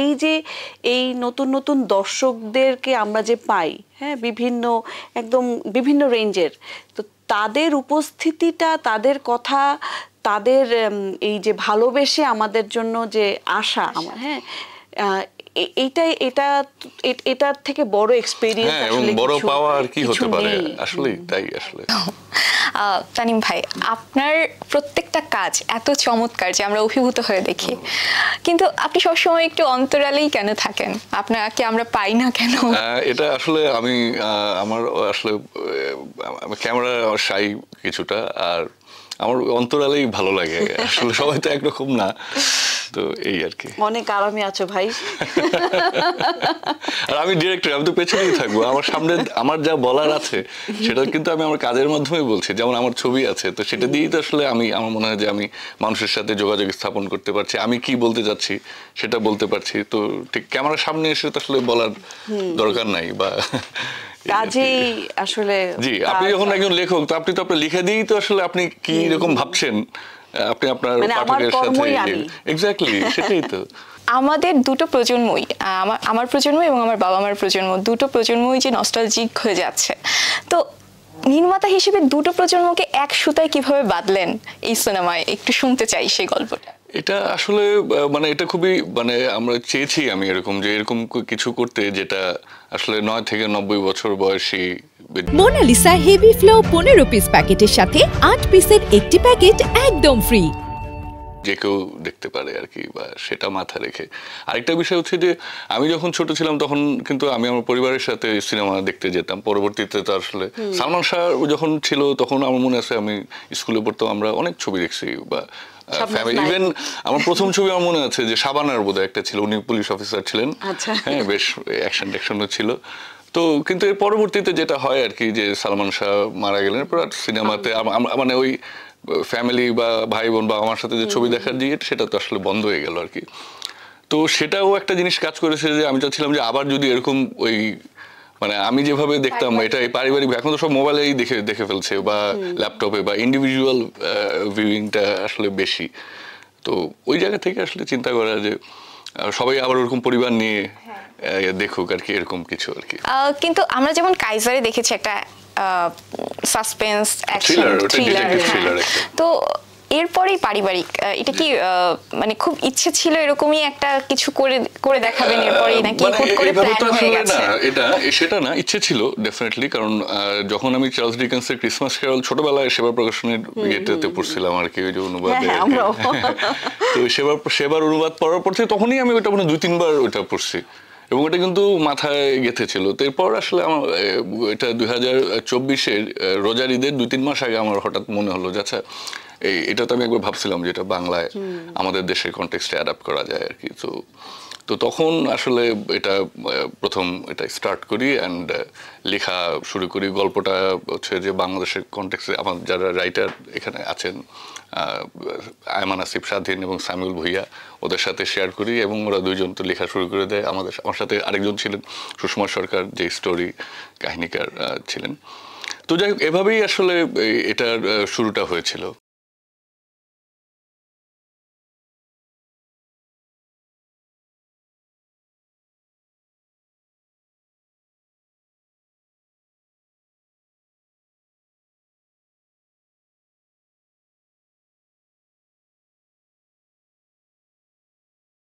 এই যে এই নতুন নতুন দর্শকদেরকে আমরা যে পাই, হ্যাঁ, একদম বিভিন্ন রেঞ্জের, তো তাদের উপস্থিতিটা, তাদের কথা, তাদের এই যে ভালোবেসে আমাদের জন্য যে আশা, হ্যাঁ, এটার থেকে বড় এক্সপেরিয়েন্স আসলে বড় পাওয়া আর কি হতে পারে, আসলে তাই। আসলে তানিম ভাই, আপনার প্রত্যেকটা কাজ এত চমৎকার যে আমরা অভিভূত হয়ে দেখি, কিন্তু আপনি সবসময় একটু অন্তরালেই কেন থাকেন? আপনাকে আমরা পাই না কেন? এটা আসলে আমার আসলে ক্যামেরা শাই কিছুটা, আর আমার অন্তরালেই ভালো লাগে। আসলে সবাই তো একরকম না, তো এই আর কি। অনেক আরামে আছো ভাই। আর আমি ডিরেক্টর, আমি তো পেছনেই থাকবো। আমার সামনে আমার যা বলার আছে সেটা কিন্তু আমি আমার কাজের মাধ্যমে বলছি। যেমন আমার ছবি আছে, তো সেটা দিয়েই তো আসলে আমার মনে হয় যে আমি মানুষের সাথে যোগাযোগ স্থাপন করতে পারছি, আমি কি বলতে যাচ্ছি সেটা বলতে পারছি। তো ঠিক ক্যামেরার সামনে এসে তো আসলে বলার দরকার নাই, বা কাজেই আসলে। জি, আপনি যখন একজন লেখক, তো আপনি তো আপনার লিখে দিয়েই তো আসলে আপনি কি রকম ভাবছেন আপনি আপনার পাঠকের সাথে, এক্স্যাক্টলি সেটাই তো। আমাদের দুটো প্রজন্মই, আমার প্রজন্ম এবং আমার বাবা মার প্রজন্ম, দুটো প্রজন্মই যে নস্টালজিক হয়ে যাচ্ছে, তো নির্মাতা হিসেবে দুটো প্রজন্মকে এক সুতায় কিভাবে বাঁধলেন এই সিনেমায়, একটু শুনতে চাই সেই গল্পটা। এটা আসলে এটা খুবই আমরা চেয়েছি আমি এরকম কিছু করতে, যেটা আসলে 9 থেকে 90 বছর বয়সী। মোনালিসা হেভি ফ্লো 15 পিস প্যাকেটের সাথে 8 পিসের একটি প্যাকেট একদম ফ্রি, যে কেউ দেখতে পারে আর কি, বা সেটা মাথায় রেখে। আরেকটা বিষয় হচ্ছে যে আমি যখন ছোট ছিলাম তখন কিন্তু আমি আমার পরিবারের সাথে সিনেমা দেখতে যেতাম। পরবর্তীতে তো আসলে সালমান শাহ যখন ছিল তখন আমার মনে আছে আমি স্কুলে পড়তাম, আমরা অনেক ছবি দেখছি, বা ইভেন আমার প্রথম ছবি আমার মনে আছে যে শাবানার বোধহয় একটা ছিল, উনি পুলিশ অফিসার ছিলেন, হ্যাঁ, বেশ অ্যাকশনও ছিল। তো কিন্তু এর পরবর্তীতে যেটা হয় আর কি, যে সালমান শাহ মারা গেলেন, এরপর সিনেমাতে ওই ফ্যামিলি বা ভাই বোন বা আমার সাথে যে ছবি দেখার দিয়ে সেটা তো আসলে বন্ধ হয়ে গেল আর কি। তো সেটাও একটা জিনিস কাজ করেছে যে আমি চাচ্ছিলাম যে আবার যদি এরকম ওই আমি যেভাবে দেখতাম, এটা পারিবারিক, এখন তো সব মোবাইলেই দেখে ফেলছে, বা ল্যাপটপে, বা ইন্ডিভিজুয়াল ভিউইংটা আসলে বেশি। তো ওই জায়গা থেকে আসলে চিন্তা করা যে সবাই আবার ওরকম পরিবার নিয়ে দেখুক আর কি, এরকম কিছু আর কি। কিন্তু আমরা যেমন কাইজারে দেখেছি একটা সাসপেন্স অ্যাকশন থ্রিলার, তো এরপরেই পারিবারিক, এটা কি খুব ইচ্ছে ছিল এরকমই একটা কিছু করে দেখাবেন এরপরেই, নাকি হুট করে প্ল্যান হয়ে গেছে? এটা সেটা না, ইচ্ছে ছিল ডেফিনেটলি। কারণ যখন আমি চার্লস ডিকেন্সের ক্রিসমাস ক্যারল ছোটবেলায় সেবা প্রকাশনের ইয়েতে পড়ছিলাম আর কি, ওই যে অনুবাদে, তো সেবার অনুবাদ পড়ার পর থেকে তখনই আমি ওইটা 2-3 বার ওইটা পড়ছি, এবং এটা কিন্তু মাথায় গেঁথে ছিল। তো এরপর আসলে আমার এটা 2024-এর রোজার ঈদের 2-3 মাস আগে আমার হঠাৎ মনে হলো যে আচ্ছা, এটা তো আমি একবার ভাবছিলাম যে এটা বাংলায় আমাদের দেশের কনটেক্সটে অ্যাডাপ্ট করা যায় আর কি। তো তখন আসলে এটা প্রথম এটা স্টার্ট করি অ্যান্ড লেখা শুরু করি। গল্পটা হচ্ছে যে বাংলাদেশের কনটেক্সটে আমার যারা রাইটার এখানে আছেন, আয়মান আসিফ স্বাধীন এবং সামিউল ভুইয়া, ওদের সাথে শেয়ার করি, এবং ওরা দুইজন তো লেখা শুরু করে দেয়। আমার সাথে আরেকজন ছিলেন সুষমা সরকার, যে স্টোরি কাহিনীকার ছিলেন। তো যাই হোক, এভাবেই আসলে এটার শুরুটা হয়েছিল।